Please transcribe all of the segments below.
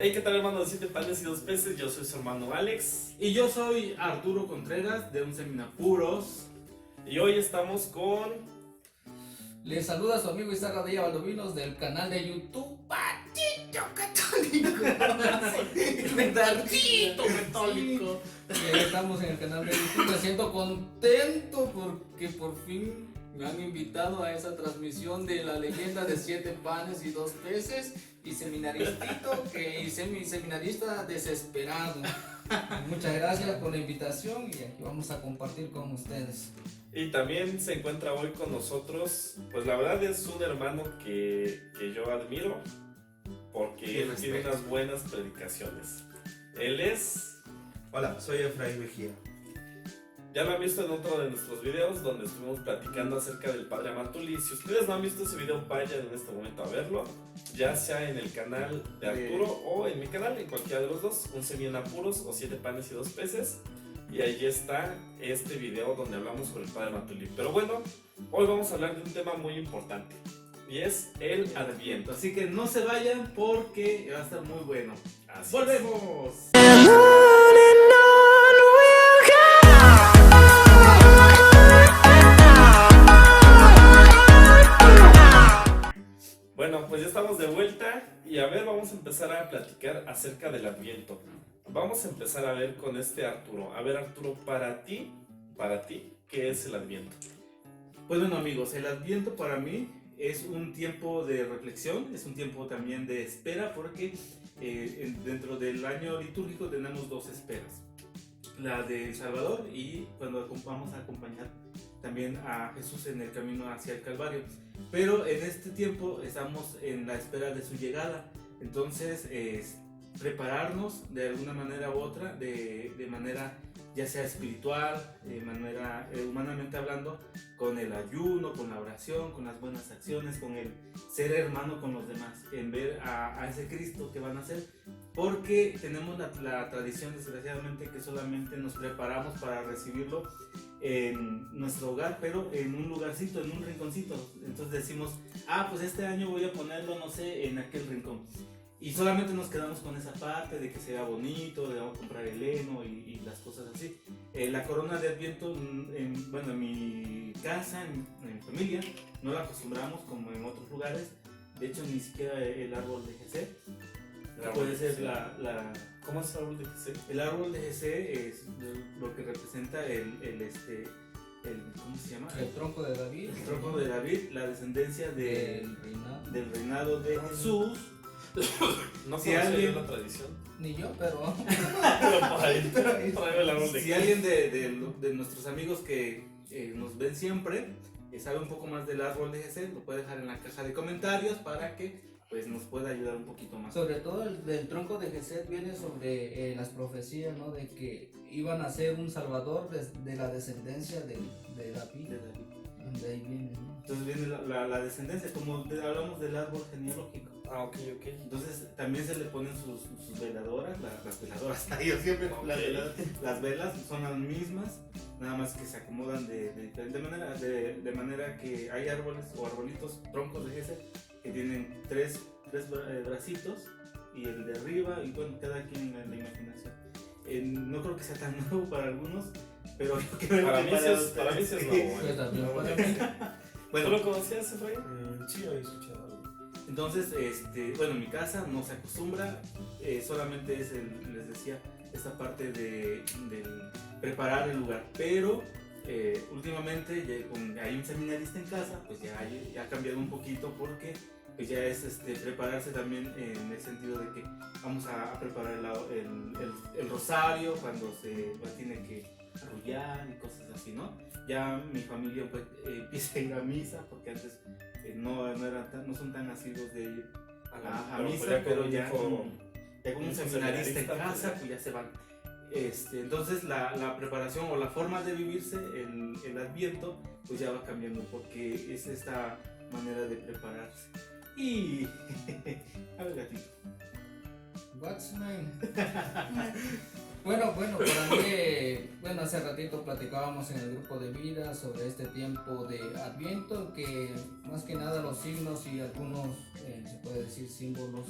Hey, ¿qué tal, hermano de 7 panes y 2 peces? Yo soy su hermano Alex. Y yo soy Arturo Contreras de Un Seminapuros. Y hoy estamos con... Les saluda su amigo Isaac Radilla Valdovinos del canal de YouTube Patito Católico. Patito Católico. Y estamos en el canal de YouTube. Me siento contento porque por fin me han invitado a esa transmisión de la leyenda de 7 panes y 2 peces. Y seminaristito y seminarista desesperado. Muchas gracias por la invitación y aquí vamos a compartir con ustedes. Y también se encuentra hoy con nosotros, pues la verdad es un hermano que yo admiro, porque él tiene unas buenas predicaciones. Él es... Hola, soy Efraín Mejía. Ya lo han visto en otro de nuestros videos donde estuvimos platicando acerca del Padre Amatuli. Si ustedes no han visto ese video, vayan en este momento a verlo, ya sea en el canal de Arturo o en mi canal, en cualquiera de los dos, Un Seminapuros o 7 panes y 2 peces. Y ahí está este video donde hablamos sobre el Padre Amatuli. Pero bueno, hoy vamos a hablar de un tema muy importante y es el Adviento. Así que no se vayan porque va a estar muy bueno. Así ¡Volvemos! Bueno, pues ya estamos de vuelta y a ver, vamos a empezar a platicar acerca del Adviento. Vamos a empezar a ver con este Arturo. A ver, Arturo, para ti, ¿qué es el Adviento? Pues bueno, amigos, el Adviento para mí es un tiempo de reflexión, es un tiempo también de espera, porque dentro del año litúrgico tenemos dos esperas: la del Salvador y cuando vamos a acompañar también a Jesús en el camino hacia el Calvario. Pero en este tiempo estamos en la espera de su llegada, entonces prepararnos de alguna manera u otra, de manera ya sea espiritual, de manera humanamente hablando, con el ayuno, con la oración, con las buenas acciones, con el ser hermano con los demás, en ver a ese Cristo que van a ser, porque tenemos la tradición, desgraciadamente, que solamente nos preparamos para recibirlo en nuestro hogar, pero en un lugarcito, en un rinconcito. Entonces decimos, pues este año voy a ponerlo, no sé, en aquel rincón. Y solamente nos quedamos con esa parte de que sea bonito, de vamos a comprar el heno y las cosas así. La corona de Adviento, en mi casa, en mi familia, no la acostumbramos como en otros lugares. De hecho, ni siquiera el árbol de Jesé. Puede ser ¿Cómo es el árbol de Jesé? El árbol de Jesé es lo que representa ¿cómo se llama? El tronco de David. El tronco de David, la descendencia Del reinado. del reinado de Jesús. No Si conocía alguien- yo la tradición. Ni yo, pero Pero por ahí traigo el árbol de Si Jesé. alguien de nuestros amigos que nos ven siempre sabe un poco más del árbol de Jesé, lo puede dejar en la caja de comentarios para que pues nos pueda ayudar un poquito más. sobre todo el del tronco de Jesé viene sobre las profecías, ¿no? De que iban a ser un salvador de la descendencia de David. De David. De ahí viene, ¿no? Entonces viene la descendencia, como hablamos del árbol genealógico. Ok. Entonces también se le ponen sus veladoras, las veladoras, yo siempre Ok. las velas son las mismas, nada más que se acomodan de diferente manera, de manera que hay árboles o arbolitos, troncos de Jesé, que tienen tres bracitos y el de arriba, y bueno, cada quien en la imaginación. No creo que sea tan nuevo para algunos, pero yo creo Para que mí sí es nuevo. Pues también No, para bueno. mí. ¿Tú Bueno, lo conocías, Efraín? Sí, había escuchado algo. entonces, bueno, en mi casa no se acostumbra, solamente es les decía, esta parte del preparar el lugar, pero últimamente hay un seminarista en casa, pues ya ha cambiado un poquito, porque pues ya es prepararse también en el sentido de que vamos a preparar el rosario cuando se tiene que arrullar y cosas así, ¿no? Ya mi familia pues, empieza a ir a misa, porque antes no son tan asiduos de ir a misa, pero ya como un seminarista en casa, pues ya se van. Entonces la preparación o la forma de vivirse el Adviento pues ya va cambiando, porque es esta manera de prepararse. Y a ver, gatito. What's name? Bueno, para mí, hace ratito platicábamos en el grupo de vida sobre este tiempo de Adviento, que más que nada los signos y algunos, se puede decir, símbolos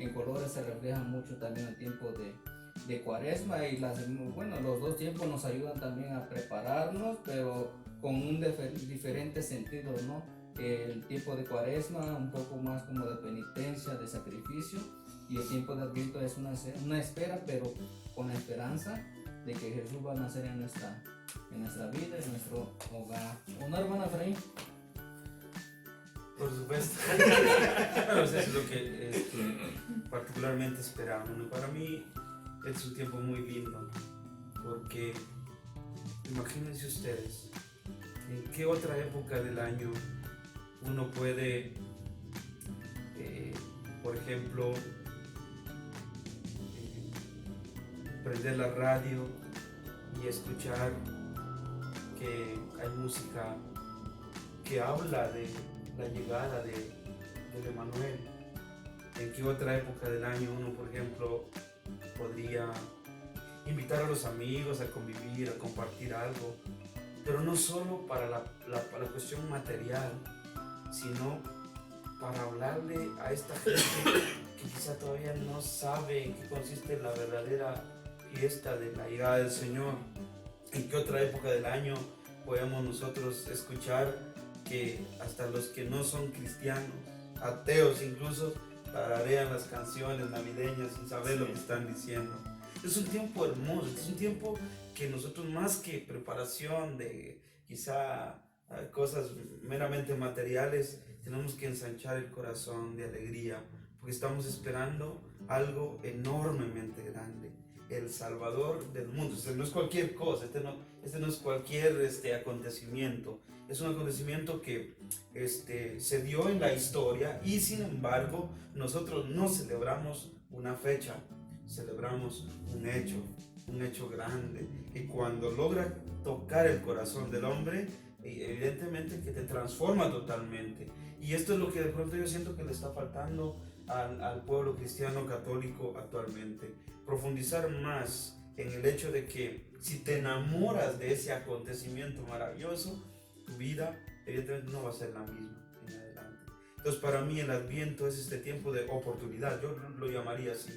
en colores se refleja mucho también el tiempo de Cuaresma, y los dos tiempos nos ayudan también a prepararnos, pero con un diferente sentido, ¿no? El tiempo de Cuaresma un poco más como de penitencia, de sacrificio, y el tiempo de Adviento es una espera, pero con la esperanza de que Jesús va a nacer en nuestra vida, en nuestro hogar. ¿O no, hermana Efraín? Por supuesto. Bueno, eso es lo que particularmente esperamos, ¿no? Para mí es un tiempo muy lindo, porque imagínense ustedes, ¿en qué otra época del año uno puede, por ejemplo, prender la radio y escuchar que hay música que habla de la llegada de Emmanuel? ¿En qué otra época del año uno, por ejemplo, podría invitar a los amigos a convivir, a compartir algo? Pero no solo para la cuestión material, sino para hablarle a esta gente que quizá todavía no sabe en qué consiste la verdadera fiesta de la llegada del Señor. ¿En qué otra época del año podemos nosotros escuchar que hasta los que no son cristianos, ateos incluso, tararean las canciones navideñas sin saber lo que están diciendo? Es un tiempo hermoso, es un tiempo que nosotros, más que preparación de quizá cosas meramente materiales, tenemos que ensanchar el corazón de alegría, porque estamos esperando algo enormemente grande, el Salvador del mundo. Este no es cualquier cosa, este no es cualquier acontecimiento, es un acontecimiento que se dio en la historia, y sin embargo nosotros no celebramos una fecha, celebramos un hecho grande, y cuando logra tocar el corazón del hombre, evidentemente que te transforma totalmente. Y esto es lo que de pronto yo siento que le está faltando al pueblo cristiano católico actualmente: profundizar más en el hecho de que si te enamoras de ese acontecimiento maravilloso, tu vida evidentemente no va a ser la misma en adelante. Entonces, para mí el Adviento es este tiempo de oportunidad, yo lo llamaría así,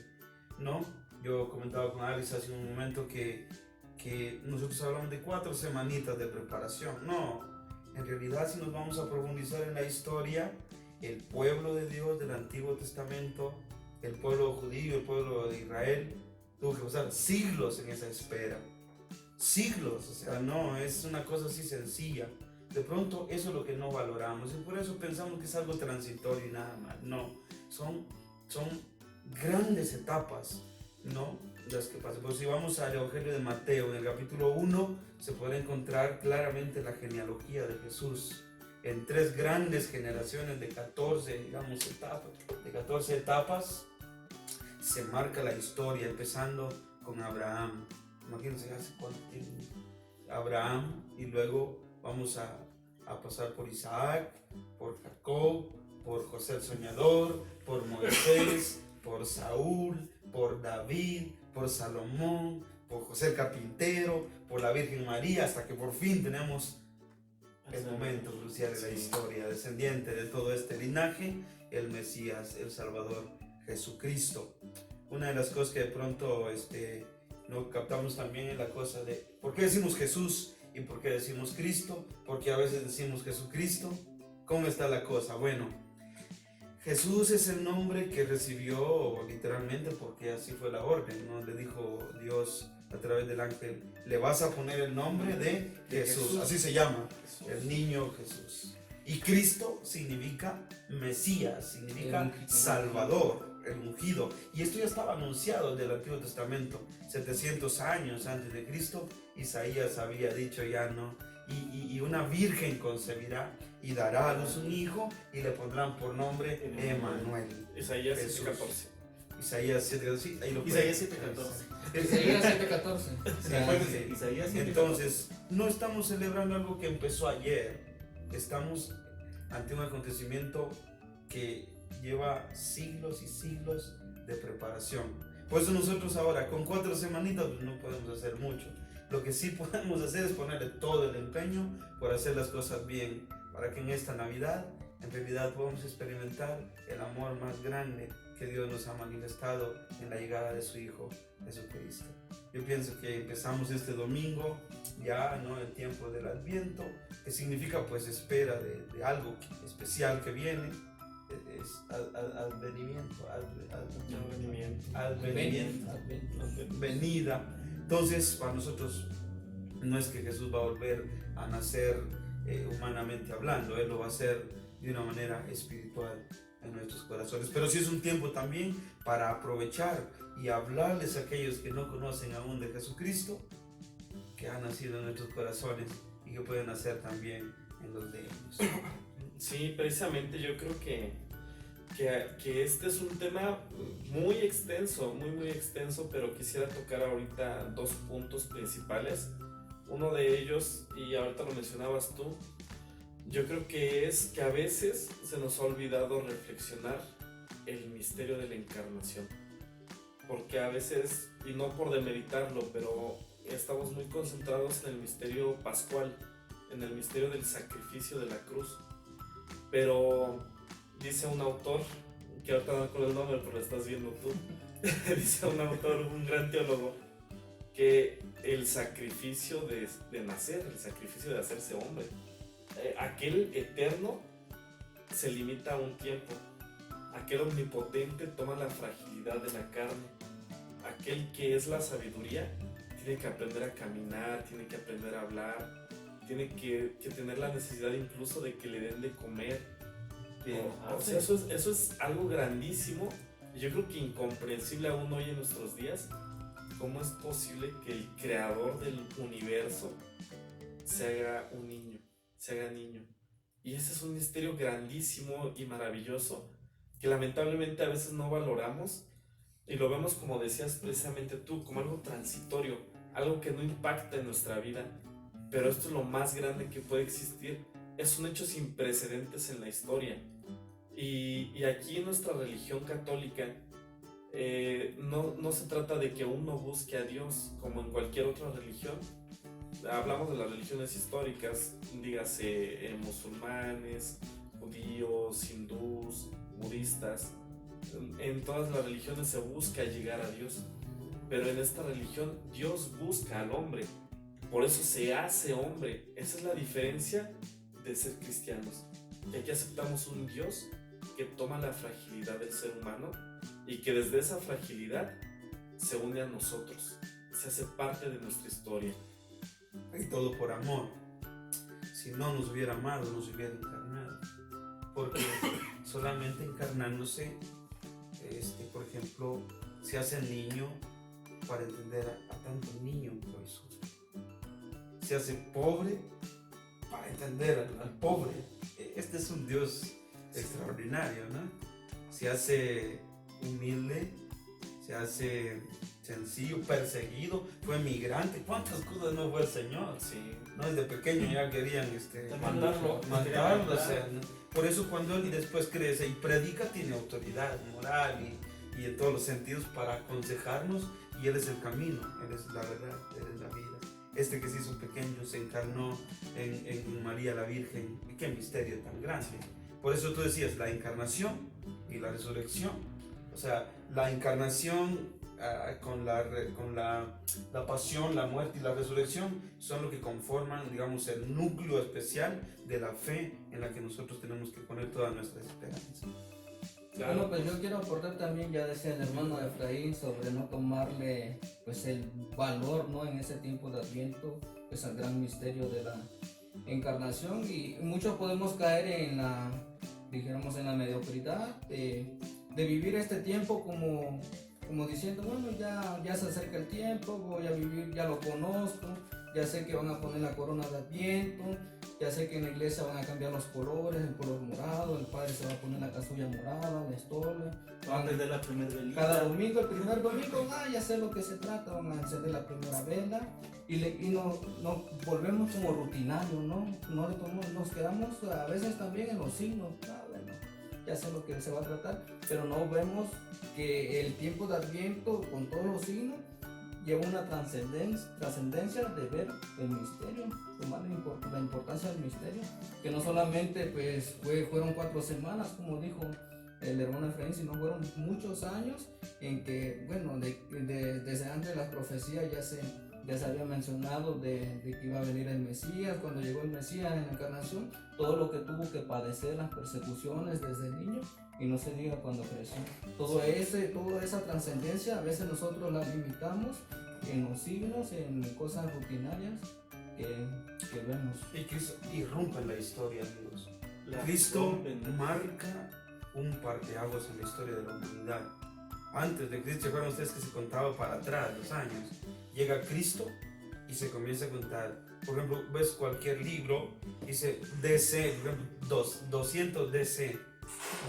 ¿no? Yo comentaba con Alice hace un momento que nosotros hablamos de 4 semanitas de preparación. No, en realidad, si nos vamos a profundizar en la historia, el pueblo de Dios del Antiguo Testamento, el pueblo judío, el pueblo de Israel, tuvo que pasar siglos en esa espera. Siglos, o sea, no es una cosa así sencilla. De pronto eso es lo que no valoramos, y por eso pensamos que es algo transitorio y nada más. No, son grandes etapas, ¿no?, las que pasan. Pues si vamos al Evangelio de Mateo, en el capítulo 1, se puede encontrar claramente la genealogía de Jesús en 3 grandes generaciones de 14, etapas. Se marca la historia, empezando con Abraham. Imagínense hace cuánto tiempo. Abraham, y luego vamos a pasar por Isaac, por Jacob, por José el Soñador, por Moisés, por Saúl, por David, por Salomón, por José el Carpintero, por la Virgen María, hasta que por fin tenemos el momento crucial de la historia, descendiente de todo este linaje, el Mesías, el Salvador, Jesucristo. Una de las cosas que de pronto no captamos también es la cosa de ¿por qué decimos Jesús y por qué decimos Cristo? Porque a veces decimos Jesucristo. ¿Cómo está la cosa? Bueno, Jesús es el nombre que recibió literalmente porque así fue la orden, ¿no? Le dijo Dios a través del ángel: le vas a poner el nombre de Jesús. Así se llama, el niño Jesús. Y Cristo significa Mesías, significa Salvador, el ungido. Y esto ya estaba anunciado desde el Antiguo Testamento, 700 años antes de Cristo. Isaías había dicho ya, ¿no? Y una virgen concebirá y dará a luz un hijo y le pondrán por nombre Emmanuel. Isaías 7:14. Isaías 7:14, sí, ahí lo Isaías 7:14. Isaías 7:14. Isaías 7:14. Entonces, no estamos celebrando algo que empezó ayer, estamos ante un acontecimiento que lleva siglos y siglos de preparación. Por eso nosotros ahora, con 4 semanitas, pues no podemos hacer mucho. Lo que sí podemos hacer es ponerle todo el empeño por hacer las cosas bien, para que en esta Navidad, en realidad, podamos experimentar el amor más grande que que Dios nos ha manifestado en la llegada de su Hijo Jesucristo. Yo pienso que empezamos este domingo ya, ¿no?, el tiempo del Adviento, que significa pues espera de algo especial que viene, es advenimiento, venida. Entonces para nosotros no es que Jesús va a volver a nacer humanamente hablando, Él lo va a hacer de una manera espiritual en nuestros corazones, pero sí es un tiempo también para aprovechar y hablarles a aquellos que no conocen aún de Jesucristo, que ha nacido en nuestros corazones y que pueden nacer también en los de ellos. Sí, precisamente yo creo que este es un tema muy extenso, muy extenso, pero quisiera tocar ahorita dos puntos principales. Uno de ellos, y ahorita lo mencionabas tú, yo creo que es que a veces se nos ha olvidado reflexionar el misterio de la encarnación. Porque a veces, y no por demeritarlo, pero estamos muy concentrados en el misterio pascual, en el misterio del sacrificio de la cruz. Pero dice un autor, que ahorita no me acuerdo el nombre, pero lo estás viendo tú, dice un autor, un gran teólogo, que el sacrificio de nacer, el sacrificio de hacerse hombre, aquel eterno se limita a un tiempo, aquel omnipotente toma la fragilidad de la carne, aquel que es la sabiduría tiene que aprender a caminar, tiene que aprender a hablar, tiene que tener la necesidad incluso de que le den de comer. O sea, eso es algo grandísimo, y yo creo que incomprensible aún hoy en nuestros días. ¿Cómo es posible que el creador del universo se haga un niño, se haga niño? Y ese es un misterio grandísimo y maravilloso que lamentablemente a veces no valoramos y lo vemos, como decías precisamente tú, como algo transitorio, algo que no impacta en nuestra vida. Pero esto es lo más grande que puede existir. Es un hecho sin precedentes en la historia. Y aquí en nuestra religión católica, no se trata de que uno busque a Dios como en cualquier otra religión. Hablamos de las religiones históricas, dígase musulmanes, judíos, hindús, budistas. En todas las religiones se busca llegar a Dios, pero en esta religión Dios busca al hombre, por eso se hace hombre. Esa es la diferencia de ser cristianos, que aquí aceptamos un Dios que toma la fragilidad del ser humano y que desde esa fragilidad se une a nosotros, se hace parte de nuestra historia. Y todo por amor. Si no nos hubiera amado, nos hubiera encarnado. Porque solamente encarnándose, por ejemplo, se hace niño para entender a tanto niño que hoy sufre. Se hace pobre para entender al pobre. Este es un Dios extraordinario, ¿no? Se hace humilde, se hace sencillo, perseguido, fue migrante. ¿Cuántas cosas no fue el Señor? Sí. No, desde pequeño ya querían Matarlo. matarlo. O sea, ¿no? Por eso cuando él después crece y predica, tiene autoridad moral y en todos los sentidos para aconsejarnos, y él es el camino, él es la verdad, él es la vida. Este que se hizo pequeño se encarnó en María la Virgen. Qué misterio tan grande. Por eso tú decías la encarnación y la resurrección. O sea, la encarnación con la pasión, la muerte y la resurrección son lo que conforman, digamos, el núcleo especial de la fe en la que nosotros tenemos que poner toda nuestra esperanza. Claro. Bueno, pues yo quiero aportar también, ya decía el hermano Efraín, sobre no tomarle pues el valor, ¿no?, en ese tiempo de Adviento, pues al gran misterio de la encarnación. Y muchos podemos caer en la, dijéramos, en la mediocridad de vivir este tiempo como diciendo, bueno, ya se acerca el tiempo, voy a vivir, ya lo conozco, ya sé que van a poner la corona de Adviento, ya sé que en la iglesia van a cambiar los colores, el color morado, el padre se va a poner la casulla morada, la estola. Van a prender la primera velita. Cada domingo, el primer domingo, ya sé lo que se trata, van a encender la primera vela y nos volvemos como rutinarios, ¿no? Nos quedamos a veces también en los signos, bueno, ya sé lo que se va a tratar, pero no vemos que el tiempo de Adviento con todos los signos lleva una trascendencia de ver el misterio, tomar la importancia del misterio, que no solamente pues fueron 4 semanas, como dijo el hermano Efraín, sino fueron muchos años en que, bueno, desde antes las profecías ya se había mencionado de que iba a venir el Mesías. Cuando llegó el Mesías en la encarnación, todo lo que tuvo que padecer, las persecuciones desde niño, y no se diga cuando creció. Toda esa trascendencia a veces nosotros la limitamos en los signos, en cosas rutinarias que vemos. Y Cristo irrumpe en la historia, amigos. La Cristo rompen. marca un parteaguas en la historia de la humanidad. Antes de Cristo, ¿se acuerdan ustedes que se contaba para atrás los años? Llega Cristo y se comienza a contar. Por ejemplo, ves cualquier libro, dice DC, por ejemplo, 200 DC,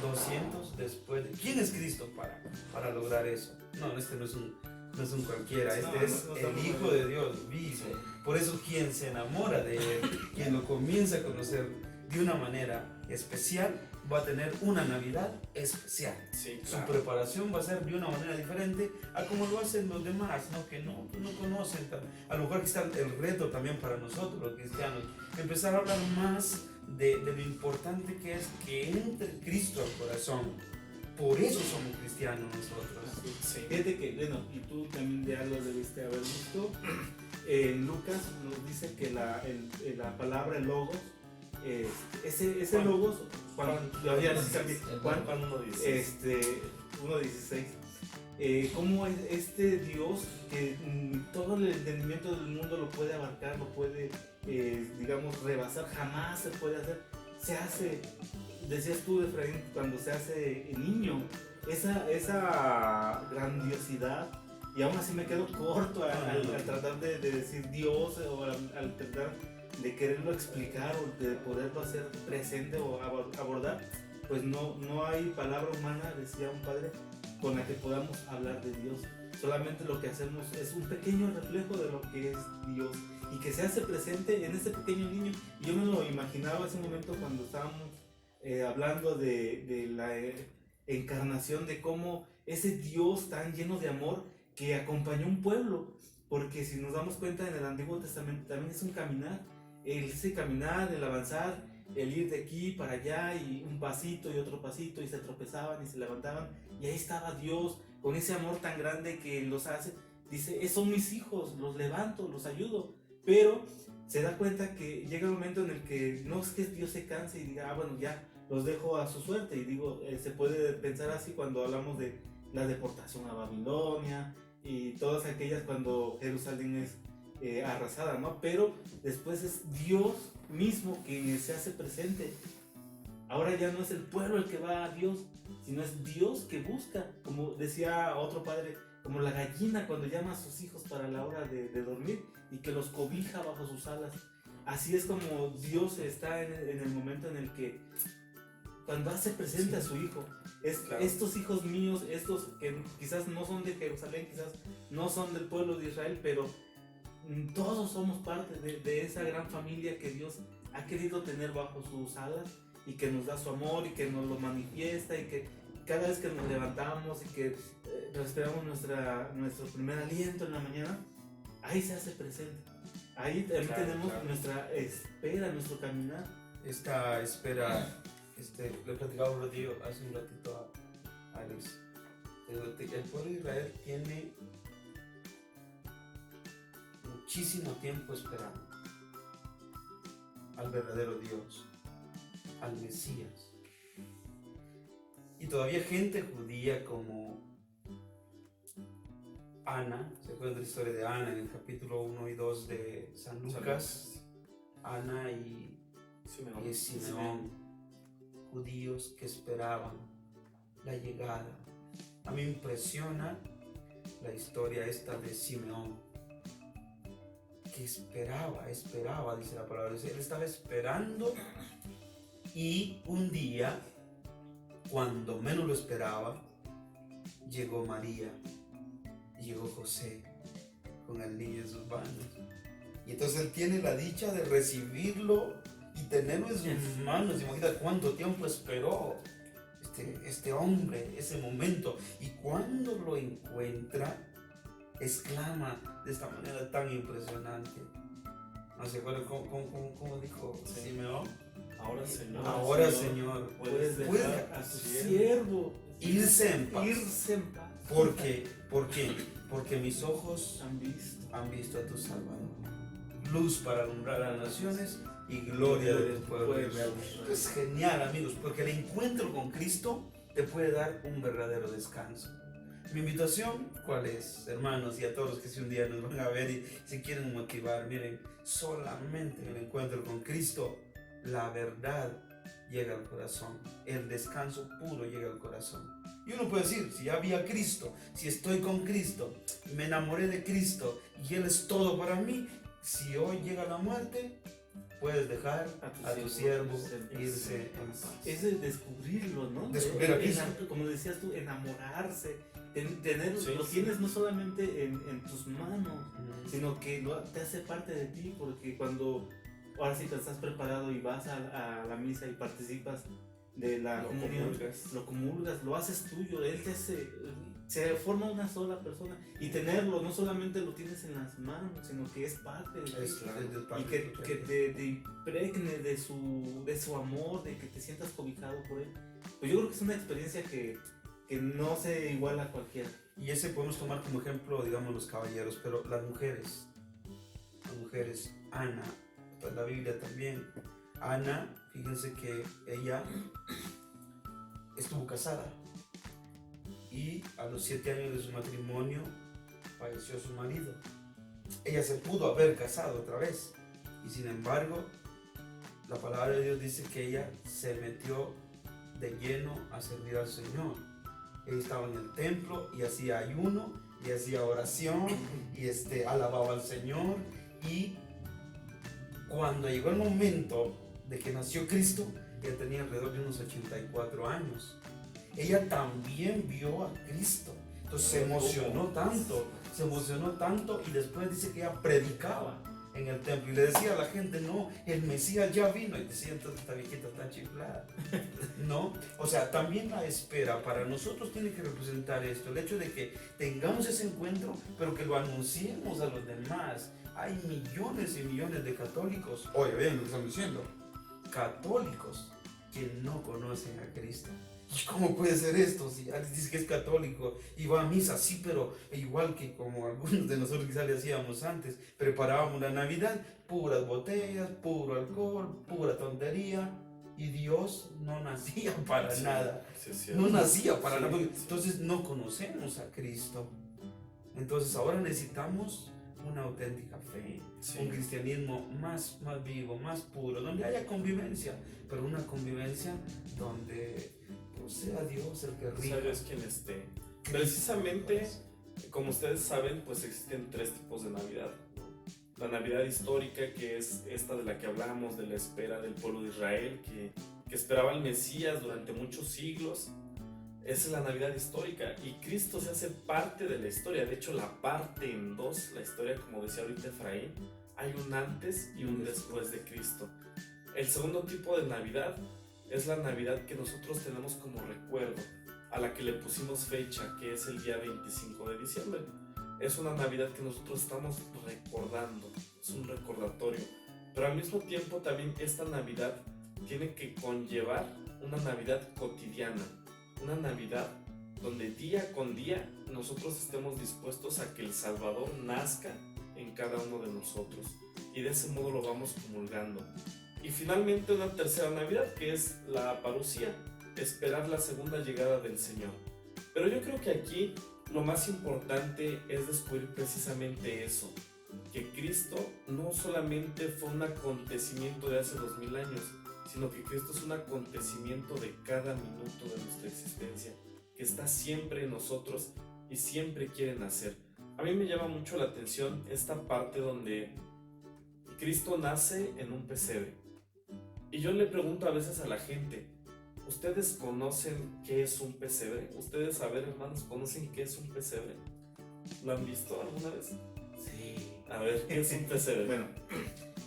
200 después. ¿Quién es Cristo para lograr eso? No, este no es un cualquiera, este es el Hijo de Dios vivo. Por eso quien se enamora de él, quien lo comienza a conocer de una manera especial, va a tener una Navidad especial. Sí, Su claro. preparación va a ser de una manera diferente a como lo hacen los demás, ¿no? Que no conocen. A lo mejor aquí está el reto también para nosotros, los cristianos, empezar a hablar más de lo importante que es que entre Cristo al corazón. Por eso somos cristianos nosotros. Sí. Fíjate que, bueno, y tú también ya lo debiste haber visto, Lucas nos dice que la palabra logos, ese Juan. logos, Juan, Juan 1:16. 1:16, cómo es este Dios que todo el entendimiento del mundo lo puede abarcar, lo puede, digamos, rebasar, jamás se puede hacer, se hace, decías tú, Efraín, cuando se hace niño, esa grandiosidad. Y aún así me quedo corto al tratar de decir Dios, o al tratar de quererlo explicar o de poderlo hacer presente o abordar. Pues no hay palabra humana, decía un padre, con la que podamos hablar de Dios. Solamente lo que hacemos es un pequeño reflejo de lo que es Dios y que se hace presente en ese pequeño niño. Y yo me lo imaginaba ese momento cuando estábamos hablando de la encarnación, de cómo ese Dios tan lleno de amor que acompañó un pueblo, porque si nos damos cuenta en el Antiguo Testamento también es un caminar, ese caminar, el avanzar, el ir de aquí para allá y un pasito y otro pasito y se tropezaban y se levantaban y ahí estaba Dios con ese amor tan grande que los hace, dice, son mis hijos, los levanto, los ayudo, pero se da cuenta que llega el momento en el que no es que Dios se canse y diga, bueno, ya los dejo a su suerte, y digo, se puede pensar así cuando hablamos de la deportación a Babilonia y todas aquellas cuando Jerusalén es arrasada, ¿no? Pero después es Dios mismo quien se hace presente. Ahora ya no es el pueblo el que va a Dios, sino es Dios que busca, como decía otro padre, como la gallina cuando llama a sus hijos para la hora de dormir y que los cobija bajo sus alas. Así es como Dios está en el momento en el que cuando hace presente a su hijo, estos hijos míos, estos que quizás no son de Jerusalén, quizás no son del pueblo de Israel, pero todos somos parte de esa gran familia que Dios ha querido tener bajo sus alas y que nos da su amor y que nos lo manifiesta y que cada vez que nos levantamos y que respiramos nuestro primer aliento en la mañana, ahí se hace presente. Ahí también tenemos nuestra espera, nuestro caminar. Esta espera, le platicaba un ratito, hace un ratito a Alex. El pueblo de Israel tiene muchísimo tiempo esperando al verdadero Dios, al Mesías. Y todavía gente judía como Ana, ¿se acuerdan de la historia de Ana en el capítulo 1 y 2 de San Lucas? Ana y Simeón, judíos que esperaban la llegada. A mí me impresiona la historia esta de Simeón, que esperaba, dice la palabra. Él estaba esperando y un día, cuando menos lo esperaba, llegó María, llegó José con el niño en sus manos. Y entonces él tiene la dicha de recibirlo y tenerlo en sus manos. Imagínate cuánto tiempo esperó este hombre, ese momento. Y cuando lo encuentra, exclama de esta manera tan impresionante. No sé cómo dijo Simeón. Ahora, Señor. Ahora, Señor, puedes dejar puedes a tu siervo irse en paz. irse en paz. ¿Por qué? ¿Por qué? Porque mis ojos Han visto a tu Salvador. Luz para alumbrar a las naciones y gloria de tu pueblo Israel. Es genial, amigos, porque el encuentro con Cristo te puede dar un verdadero descanso. Mi invitación, ¿cuál es, hermanos? Y a todos los que si un día nos van a ver y se quieren motivar, miren, solamente en el encuentro con Cristo, la verdad llega al corazón, el descanso puro llega al corazón. Y uno puede decir, si ya vi a Cristo, si estoy con Cristo, me enamoré de Cristo y Él es todo para mí, si hoy llega la muerte, puedes dejar a tu siervo irse en paz. Es de descubrirlo, ¿no? Descubrir a Cristo. Como decías tú, enamorarse. Tener, Sí, lo sí. tienes no solamente en tus manos, sino que te hace parte de ti, porque cuando ahora sí te estás preparado y vas a la misa y participas de la Lo comunión, comulgas. lo comulgas, lo haces tuyo, él se forma una sola persona, y tenerlo no solamente lo tienes en las manos, sino que es parte de ti. Y que te impregne de su amor, de que te sientas cobijado por él. Pues yo creo que es una experiencia que no se iguala a cualquiera. Y ese podemos tomar como ejemplo, digamos, los caballeros, pero las mujeres, Ana, pues la Biblia también. Ana, fíjense que ella estuvo casada y a los 7 años de su matrimonio falleció su marido. Ella se pudo haber casado otra vez y sin embargo la palabra de Dios dice que ella se metió de lleno a servir al Señor. Ella estaba en el templo y hacía ayuno y hacía oración y alababa al Señor, y cuando llegó el momento de que nació Cristo, ella tenía alrededor de unos 84 años. Ella también vio a Cristo, entonces se emocionó tanto y después dice que ella predicaba en el templo y le decía a la gente, no, el Mesías ya vino, y decía, entonces esta viejita está chiflada, ¿no? O sea, también la espera para nosotros tiene que representar esto, el hecho de que tengamos ese encuentro, pero que lo anunciemos a los demás. Hay millones y millones de católicos, oye, vean lo que estamos diciendo, católicos que no conocen a Cristo. ¿Y cómo puede ser esto? Si alguien dice que es católico y va a misa, sí, pero igual que como algunos de nosotros quizás le hacíamos antes, preparábamos la Navidad, puras botellas, puro alcohol, pura tontería, y Dios no nacía para nada. No nacía para nada. Entonces no conocemos a Cristo. Entonces ahora necesitamos una auténtica fe, un cristianismo más vivo, más puro, donde haya convivencia, pero una convivencia donde sea Dios el que rija. Sea Dios quien esté. Precisamente, como ustedes saben, pues existen 3 tipos de Navidad. La Navidad histórica, que es esta de la que hablamos, de la espera del pueblo de Israel, que esperaba al Mesías durante muchos siglos. Esa es la Navidad histórica, y Cristo se hace parte de la historia. De hecho, la parte en 2, la historia, como decía ahorita Efraín, hay un antes y un después de Cristo. El segundo tipo de Navidad es la Navidad que nosotros tenemos como recuerdo, a la que le pusimos fecha, que es el día 25 de diciembre. Es una Navidad que nosotros estamos recordando, es un recordatorio. Pero al mismo tiempo también esta Navidad tiene que conllevar una Navidad cotidiana, una Navidad donde día con día nosotros estemos dispuestos a que el Salvador nazca en cada uno de nosotros, y de ese modo lo vamos comulgando. Y finalmente una tercera Navidad, que es la parucía, esperar la segunda llegada del Señor. Pero yo creo que aquí lo más importante es descubrir precisamente eso, que Cristo no solamente fue un acontecimiento de hace 2000 años, sino que Cristo es un acontecimiento de cada minuto de nuestra existencia, que está siempre en nosotros y siempre quiere nacer. A mí me llama mucho la atención esta parte donde Cristo nace en un pesebre. Y yo le pregunto a veces a la gente, ¿ustedes conocen qué es un pesebre? ¿Ustedes, a ver, hermanos, conocen qué es un pesebre? ¿Lo han visto alguna vez? Sí. A ver, ¿qué es un pesebre? Bueno,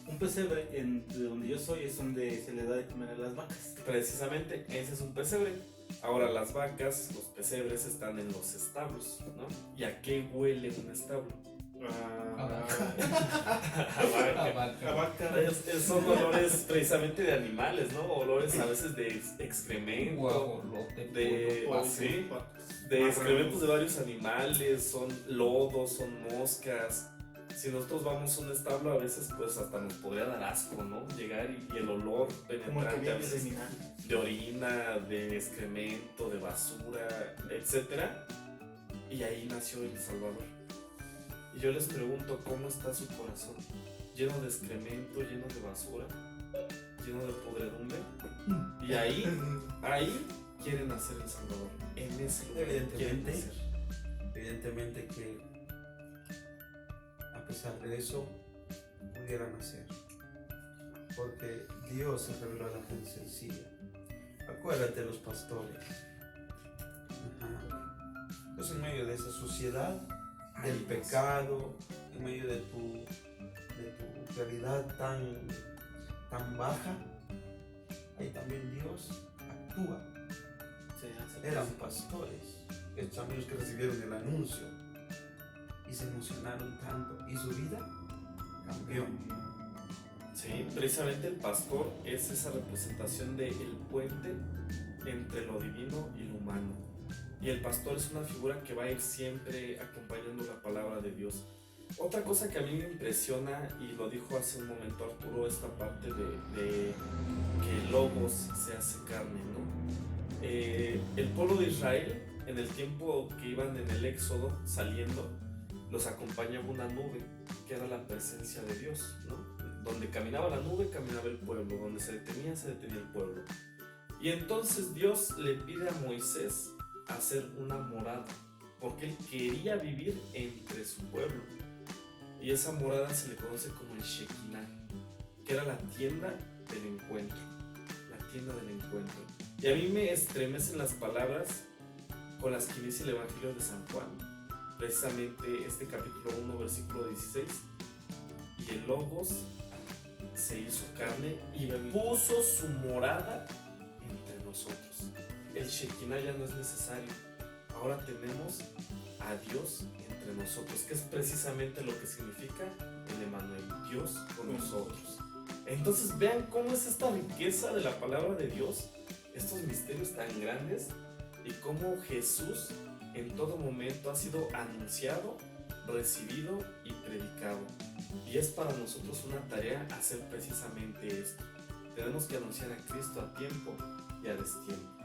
un pesebre, de donde yo soy, es donde se le da de comer a las vacas. Precisamente, ese es un pesebre. Ahora, las vacas, los pesebres están en los establos, ¿no? ¿Y a qué huele un establo? Abarca. Son olores precisamente de animales, ¿no? Olores a veces de excremento, Guajolote, de, polo, pato. sí, de excrementos de varios animales, son lodos, son moscas. Si nosotros vamos a un establo, a veces pues hasta nos podría dar asco, ¿no? Llegar y el olor Como el que penetrante a viene de veces minar. de orina, de excremento, de basura, etcétera. Y ahí nació el Salvador. Y yo les pregunto, ¿cómo está su corazón? ¿Lleno de excremento, lleno de basura, lleno de podredumbre? Y ahí quieren nacer el Salvador. En ese lugar quieren Evidentemente. nacer. Evidentemente que a pesar de eso pudiera nacer, porque Dios se reveló a la gente sencilla. Acuérdate de los pastores. Ajá. Pues en medio de esa sociedad, del Ay, Dios. pecado, en medio de tu realidad tan baja, ahí también Dios actúa. Eran pastores, estos amigos que recibieron el anuncio y se emocionaron tanto y su vida cambió. Sí, precisamente el pastor es esa representación del puente entre lo divino y lo humano. Y el pastor es una figura que va a ir siempre acompañando la palabra de Dios. Otra cosa que a mí me impresiona, y lo dijo hace un momento Arturo, esta parte de que el Logos se hace carne, ¿no? El pueblo de Israel, en el tiempo que iban en el Éxodo saliendo, los acompañaba una nube, que era la presencia de Dios, ¿no? Donde caminaba la nube, caminaba el pueblo, donde se detenía el pueblo. Y entonces Dios le pide a Moisés hacer una morada, porque él quería vivir entre su pueblo. Y esa morada se le conoce como el Shekinah, que era la tienda del encuentro. La tienda del encuentro. Y a mí me estremecen las palabras con las que inicia el Evangelio de San Juan. Precisamente este capítulo 1, versículo 16. Y el Logos se hizo carne y puso su morada entre nosotros. El Shekinah ya no es necesario. Ahora tenemos a Dios entre nosotros, que es precisamente lo que significa el Emmanuel, Dios con nosotros. Entonces vean cómo es esta riqueza de la palabra de Dios, estos misterios tan grandes, y cómo Jesús en todo momento ha sido anunciado, recibido y predicado. Y es para nosotros una tarea hacer precisamente esto. Tenemos que anunciar a Cristo a tiempo y a destiempo.